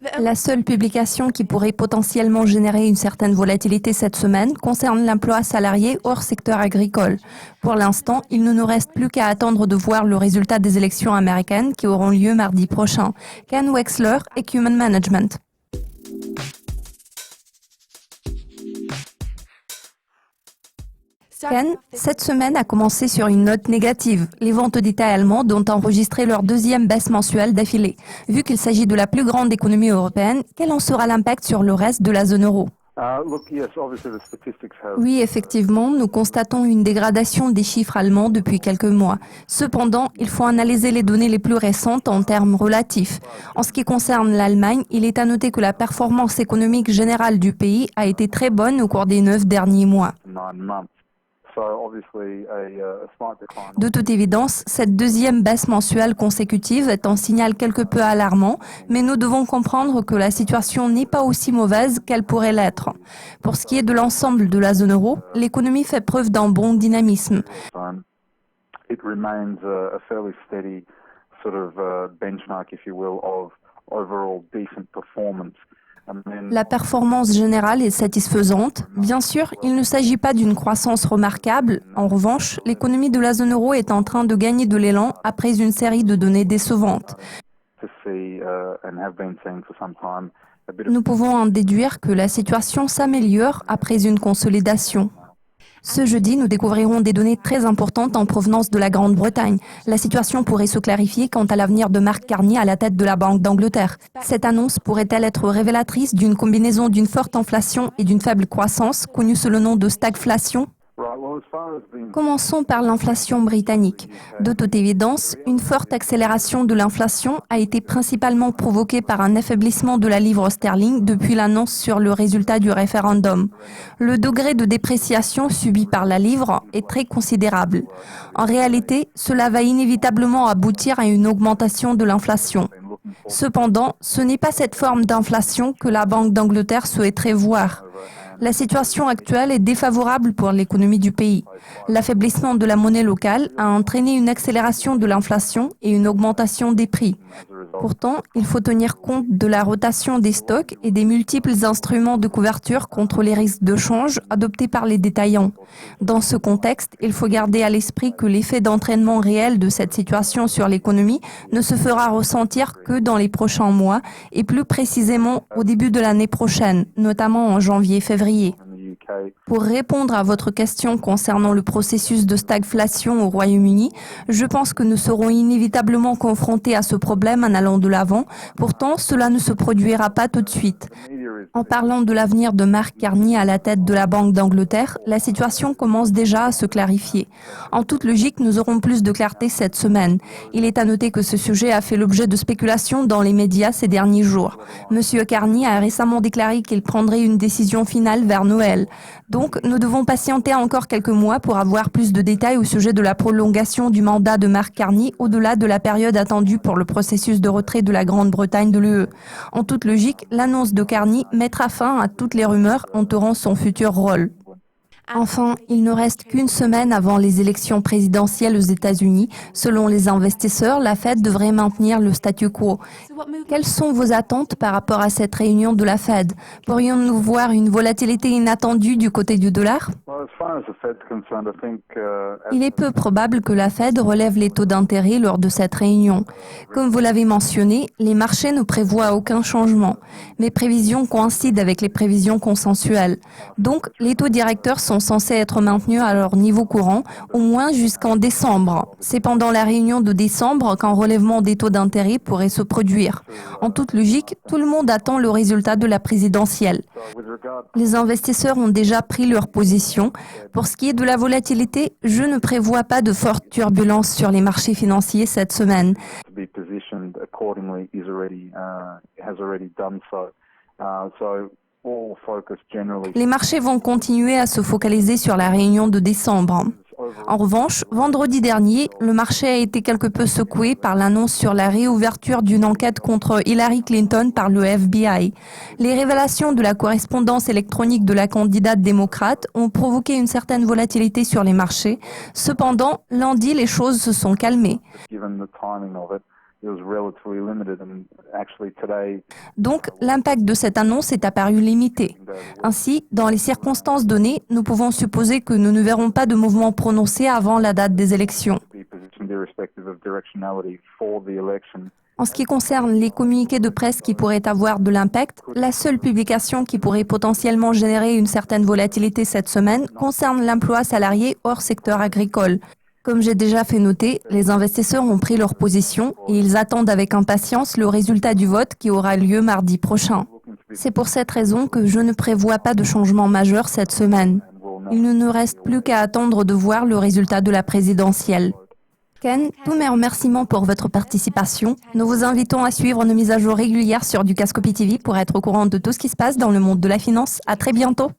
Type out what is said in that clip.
La seule publication qui pourrait potentiellement générer une certaine volatilité cette semaine concerne l'emploi salarié hors secteur agricole. Pour l'instant, il ne nous reste plus qu'à attendre de voir le résultat des élections américaines qui auront lieu mardi prochain. Ken Wexler, Acumen Management. Ken, cette semaine a commencé sur une note négative. Les ventes au détail allemandes ont enregistré leur deuxième baisse mensuelle d'affilée. Vu qu'il s'agit de la plus grande économie européenne, quel en sera l'impact sur le reste de la zone euro? Oui, effectivement, nous constatons une dégradation des chiffres allemands depuis quelques mois. Cependant, il faut analyser les données les plus récentes en termes relatifs. En ce qui concerne l'Allemagne, il est à noter que la performance économique générale du pays a été très bonne au cours des 9 derniers mois. De toute évidence, cette deuxième baisse mensuelle consécutive est un signal quelque peu alarmant, mais nous devons comprendre que la situation n'est pas aussi mauvaise qu'elle pourrait l'être. Pour ce qui est de l'ensemble de la zone euro, l'économie fait preuve d'un bon dynamisme. La performance générale est satisfaisante. Bien sûr, il ne s'agit pas d'une croissance remarquable. En revanche, l'économie de la zone euro est en train de gagner de l'élan après une série de données décevantes. Nous pouvons en déduire que la situation s'améliore après une consolidation. Ce jeudi, nous découvrirons des données très importantes en provenance de la Grande-Bretagne. La situation pourrait se clarifier quant à l'avenir de Mark Carney à la tête de la Banque d'Angleterre. Cette annonce pourrait-elle être révélatrice d'une combinaison d'une forte inflation et d'une faible croissance, connue sous le nom de stagflation? Commençons par l'inflation britannique. De toute évidence, une forte accélération de l'inflation a été principalement provoquée par un affaiblissement de la livre sterling depuis l'annonce sur le résultat du référendum. Le degré de dépréciation subi par la livre est très considérable. En réalité, cela va inévitablement aboutir à une augmentation de l'inflation. Cependant, ce n'est pas cette forme d'inflation que la Banque d'Angleterre souhaiterait voir. La situation actuelle est défavorable pour l'économie du pays. L'affaiblissement de la monnaie locale a entraîné une accélération de l'inflation et une augmentation des prix. Pourtant, il faut tenir compte de la rotation des stocks et des multiples instruments de couverture contre les risques de change adoptés par les détaillants. Dans ce contexte, il faut garder à l'esprit que l'effet d'entraînement réel de cette situation sur l'économie ne se fera ressentir que dans les prochains mois et plus précisément au début de l'année prochaine, notamment en janvier-février. Pour répondre à votre question concernant le processus de stagflation au Royaume-Uni, je pense que nous serons inévitablement confrontés à ce problème en allant de l'avant. Pourtant, cela ne se produira pas tout de suite. En parlant de l'avenir de Mark Carney à la tête de la Banque d'Angleterre, la situation commence déjà à se clarifier. En toute logique, nous aurons plus de clarté cette semaine. Il est à noter que ce sujet a fait l'objet de spéculations dans les médias ces derniers jours. Monsieur Carney a récemment déclaré qu'il prendrait une décision finale vers Noël. Donc, nous devons patienter encore quelques mois pour avoir plus de détails au sujet de la prolongation du mandat de Mark Carney au-delà de la période attendue pour le processus de retrait de la Grande-Bretagne de l'UE. En toute logique, l'annonce de Carney mettra fin à toutes les rumeurs entourant son futur rôle. Enfin, il ne reste qu'une semaine avant les élections présidentielles aux États-Unis. Selon les investisseurs, la Fed devrait maintenir le statu quo. Quelles sont vos attentes par rapport à cette réunion de la Fed? Pourrions-nous voir une volatilité inattendue du côté du dollar? Il est peu probable que la Fed relève les taux d'intérêt lors de cette réunion. Comme vous l'avez mentionné, les marchés ne prévoient aucun changement. Mes prévisions coïncident avec les prévisions consensuelles. Donc, les taux directeurs sont censés être maintenus à leur niveau courant, au moins jusqu'en décembre. C'est pendant la réunion de décembre qu'un relèvement des taux d'intérêt pourrait se produire. En toute logique, tout le monde attend le résultat de la présidentielle. Les investisseurs ont déjà pris leur position. Pour ce qui est de la volatilité, je ne prévois pas de fortes turbulences sur les marchés financiers cette semaine. Les marchés vont continuer à se focaliser sur la réunion de décembre. En revanche, vendredi dernier, le marché a été quelque peu secoué par l'annonce sur la réouverture d'une enquête contre Hillary Clinton par le FBI. Les révélations de la correspondance électronique de la candidate démocrate ont provoqué une certaine volatilité sur les marchés. Cependant, lundi, les choses se sont calmées. Donc, l'impact de cette annonce est apparu limité. Ainsi, dans les circonstances données, nous pouvons supposer que nous ne verrons pas de mouvement prononcé avant la date des élections. En ce qui concerne les communiqués de presse qui pourraient avoir de l'impact, la seule publication qui pourrait potentiellement générer une certaine volatilité cette semaine concerne l'emploi salarié hors secteur agricole. Comme j'ai déjà fait noter, les investisseurs ont pris leur position et ils attendent avec impatience le résultat du vote qui aura lieu mardi prochain. C'est pour cette raison que je ne prévois pas de changement majeur cette semaine. Il ne nous reste plus qu'à attendre de voir le résultat de la présidentielle. Ken, tous mes remerciements pour votre participation. Nous vous invitons à suivre nos mises à jour régulières sur Dukascopy TV pour être au courant de tout ce qui se passe dans le monde de la finance. À très bientôt.